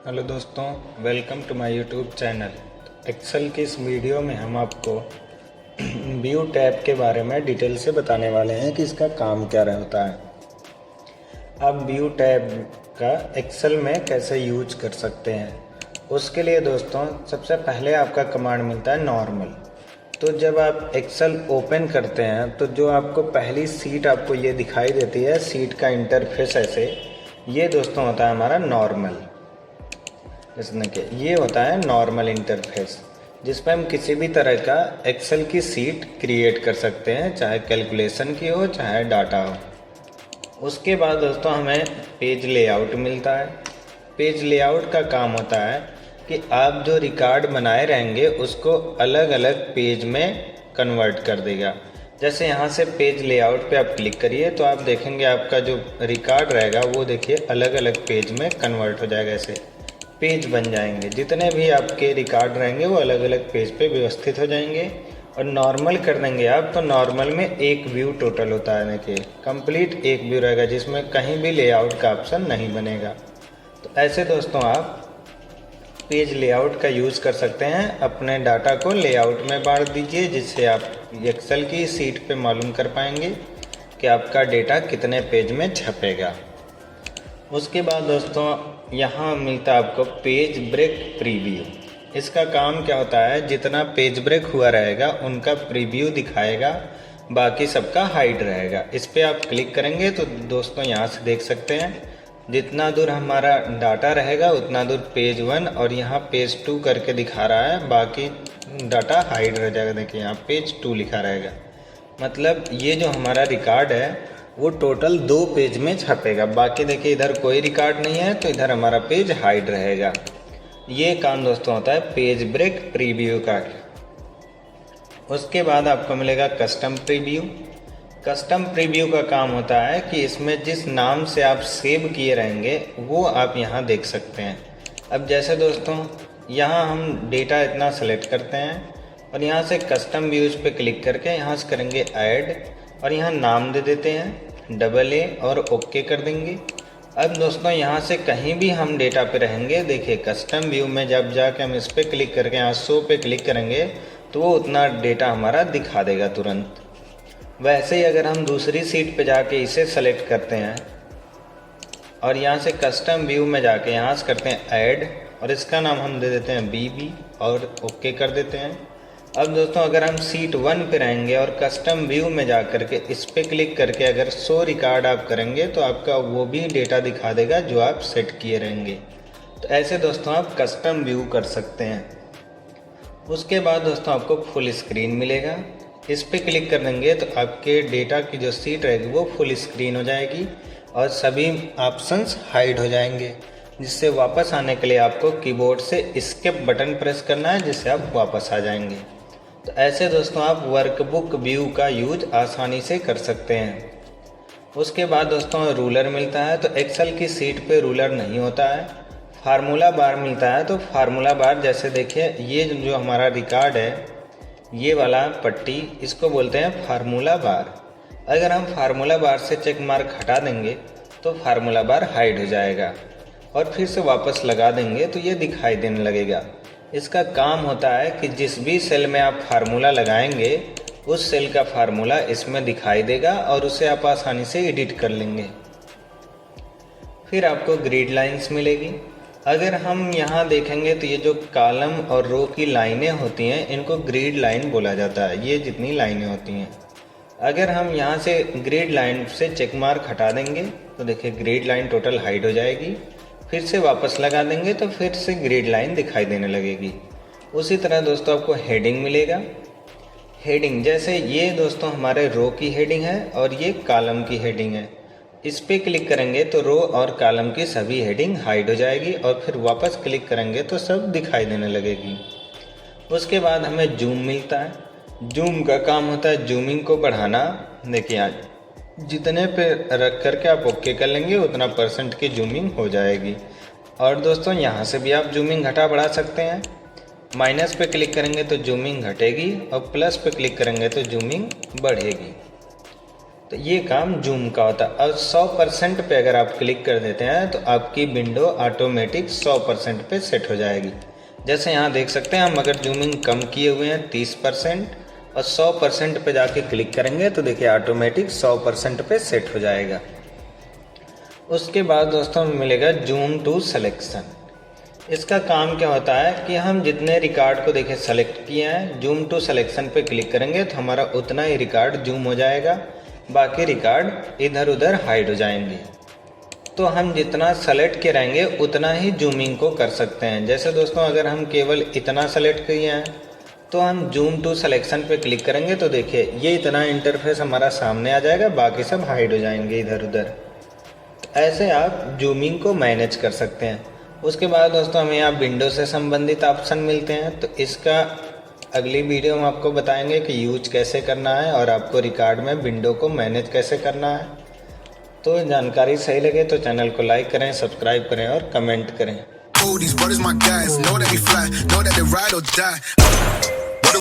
Hello दोस्तों, welcome to my YouTube channel. Excel की इस वीडियो में हम आपको व्यू टैब के बारे में डिटेल से बताने वाले हैं कि इसका काम क्या होता है। आप व्यू टैब का एक्सेल में कैसे यूज कर सकते हैं। उसके लिए दोस्तों सबसे पहले आपका कमांड मिलता है नॉर्मल। तो जब आप एक्सेल ओपन करते हैं तो जो आपको पहली सीट आपको ये दिखाई देती है, सीट का इंटरफेस ऐसे, ये दोस्तों होता है हमारा नॉर्मल। इसमें के ये होता है नॉर्मल इंटरफेस, जिसमें हम किसी भी तरह का एक्सेल की सीट क्रिएट कर सकते हैं, चाहे कैलकुलेशन की हो चाहे डाटा हो। उसके बाद दोस्तों हमें पेज लेआउट मिलता है। पेज लेआउट का काम होता है कि आप जो रिकॉर्ड बनाए रहेंगे उसको अलग अलग पेज में कन्वर्ट कर देगा। जैसे यहाँ से पेज लेआउट पे आप क्लिक करिए तो आप देखेंगे आपका जो रिकॉर्ड रहेगा वो देखिए अलग अलग पेज में कन्वर्ट हो जाएगा। ऐसे पेज बन जाएंगे, जितने भी आपके रिकॉर्ड रहेंगे वो अलग अलग पेज पे व्यवस्थित हो जाएंगे। और नॉर्मल कर देंगे आप तो नॉर्मल में एक व्यू टोटल होता है, देखिए कंप्लीट एक व्यू रहेगा जिसमें कहीं भी लेआउट का ऑप्शन नहीं बनेगा। तो ऐसे दोस्तों आप पेज लेआउट का यूज़ कर सकते हैं। अपने डाटा को लेआउट में बांट दीजिए, जिससे आप एक्सेल की सीट पे मालूम कर पाएंगे कि आपका डेटा कितने पेज में छपेगा। उसके बाद दोस्तों यहाँ मिलता है आपको पेज ब्रेक प्रीव्यू। इसका काम क्या होता है, जितना पेज ब्रेक हुआ रहेगा उनका प्रीव्यू दिखाएगा, बाकी सबका हाइड रहेगा। इस पर आप क्लिक करेंगे तो दोस्तों यहाँ से देख सकते हैं जितना दूर हमारा डाटा रहेगा उतना दूर पेज 1 और यहाँ पेज 2 करके दिखा रहा है, बाकी डाटा हाइड रह जाएगा। देखिए यहाँ पेज 2 लिखा रहेगा, मतलब ये जो हमारा रिकॉर्ड है वो टोटल 2 पेज में छपेगा। बाकी देखिए इधर कोई रिकॉर्ड नहीं है तो इधर हमारा पेज हाइड रहेगा। ये काम दोस्तों होता है पेज ब्रेक प्रीव्यू का। उसके बाद आपको मिलेगा कस्टम प्रीव्यू। कस्टम प्रीव्यू का काम होता है कि इसमें जिस नाम से आप सेव किए रहेंगे वो आप यहाँ देख सकते हैं। अब जैसे दोस्तों यहाँ हम डेटा इतना सेलेक्ट करते हैं और यहाँ से कस्टम व्यूज पे क्लिक करके यहाँ से करेंगे ऐड और यहाँ नाम दे देते हैं AA और ओके कर देंगे। अब दोस्तों यहाँ से कहीं भी हम डेटा पे रहेंगे, देखिए कस्टम व्यू में जब जाके हम इस पर क्लिक करके यहाँ शो पे क्लिक करेंगे तो वो उतना डेटा हमारा दिखा देगा तुरंत। वैसे ही अगर हम दूसरी सीट पे जाके इसे सेलेक्ट करते हैं और यहाँ से कस्टम व्यू में जाके यहाँ से करते हैं ऐड और इसका नाम हम दे देते हैं BB और ओके कर देते हैं। अब दोस्तों अगर हम सीट 1 पे रहेंगे और कस्टम व्यू में जा करके इस पे क्लिक करके अगर शो रिकॉर्ड आप करेंगे तो आपका वो भी डेटा दिखा देगा जो आप सेट किए रहेंगे। तो ऐसे दोस्तों आप कस्टम व्यू कर सकते हैं। उसके बाद दोस्तों आपको फुल स्क्रीन मिलेगा। इस पे क्लिक कर देंगे तो आपके डेटा की जो सीट रहेगी वो फुल स्क्रीन हो जाएगी और सभी ऑप्शंस हाइड हो जाएंगे, जिससे वापस आने के लिए आपको कीबोर्ड से एस्केप बटन प्रेस करना है, जिससे आप वापस आ जाएंगे। तो ऐसे दोस्तों आप वर्कबुक व्यू का यूज आसानी से कर सकते हैं। उसके बाद दोस्तों रूलर मिलता है। तो एक्सेल की सीट पे रूलर नहीं होता है, फार्मूला बार मिलता है। तो फार्मूला बार जैसे देखिए ये जो हमारा रिकॉर्ड है ये वाला पट्टी, इसको बोलते हैं फार्मूला बार। अगर हम फार्मूला बार से चेक मार्क हटा देंगे तो फार्मूला बार हाइड हो जाएगा और फिर से वापस लगा देंगे तो ये दिखाई देने लगेगा। इसका काम होता है कि जिस भी सेल में आप फार्मूला लगाएंगे उस सेल का फार्मूला इसमें दिखाई देगा और उसे आप आसानी से एडिट कर लेंगे। फिर आपको ग्रिड लाइंस मिलेगी। अगर हम यहाँ देखेंगे तो ये जो कॉलम और रो की लाइनें होती हैं इनको ग्रिड लाइन बोला जाता है, ये जितनी लाइनें होती हैं। अगर हम यहाँ से ग्रिड लाइन से चेक मार्क हटा देंगे तो देखिए ग्रिड लाइन टोटल हाइड हो जाएगी। फिर से वापस लगा देंगे तो फिर से ग्रिड लाइन दिखाई देने लगेगी। उसी तरह दोस्तों आपको हेडिंग मिलेगा। हेडिंग जैसे ये दोस्तों हमारे रो की हेडिंग है और ये कॉलम की हेडिंग है। इस पे क्लिक करेंगे तो रो और कॉलम की सभी हेडिंग हाइड हो जाएगी और फिर वापस क्लिक करेंगे तो सब दिखाई देने लगेगी। उसके बाद हमें जूम मिलता है। जूम का काम होता है जूमिंग को बढ़ाना। देखिए आज जितने पे रख करके आप ओके कर लेंगे उतना % की जूमिंग हो जाएगी। और दोस्तों यहाँ से भी आप जूमिंग घटा बढ़ा सकते हैं। माइनस पे क्लिक करेंगे तो जूमिंग घटेगी और प्लस पे क्लिक करेंगे तो जूमिंग बढ़ेगी। तो ये काम जूम का होता है। और 100% पे अगर आप क्लिक कर देते हैं तो आपकी विंडो ऑटोमेटिक 100% पे सेट हो जाएगी। जैसे यहाँ देख सकते हैं, हम अगर जूमिंग कम किए हुए हैं 30% और 100% पे जाके क्लिक करेंगे तो देखिए ऑटोमेटिक 100% पे सेट हो जाएगा। उसके बाद दोस्तों मिलेगा जूम टू सिलेक्शन। इसका काम क्या होता है कि हम जितने रिकॉर्ड को देखिए सेलेक्ट किए हैं, जूम टू सिलेक्शन पे क्लिक करेंगे तो हमारा उतना ही रिकॉर्ड जूम हो जाएगा, बाकी रिकॉर्ड इधर उधर हाइड हो जाएंगे। तो हम जितना सेलेक्ट के रहेंगे उतना ही जूमिंग को कर सकते हैं। जैसे दोस्तों अगर हम केवल इतना सेलेक्ट किए हैं तो हम जूम टू सिलेक्शन पे क्लिक करेंगे तो देखिए ये इतना इंटरफेस हमारा सामने आ जाएगा, बाकी सब हाइड हो जाएंगे इधर उधर। ऐसे आप जूमिंग को मैनेज कर सकते हैं। उसके बाद दोस्तों हमें यहाँ विंडो से संबंधित ऑप्शन मिलते हैं, तो इसका अगली वीडियो में आपको बताएंगे कि यूज कैसे करना है और आपको रिकॉर्ड में विंडो को मैनेज कैसे करना है। तो जानकारी सही लगे तो चैनल को लाइक करें, सब्सक्राइब करें और कमेंट करें।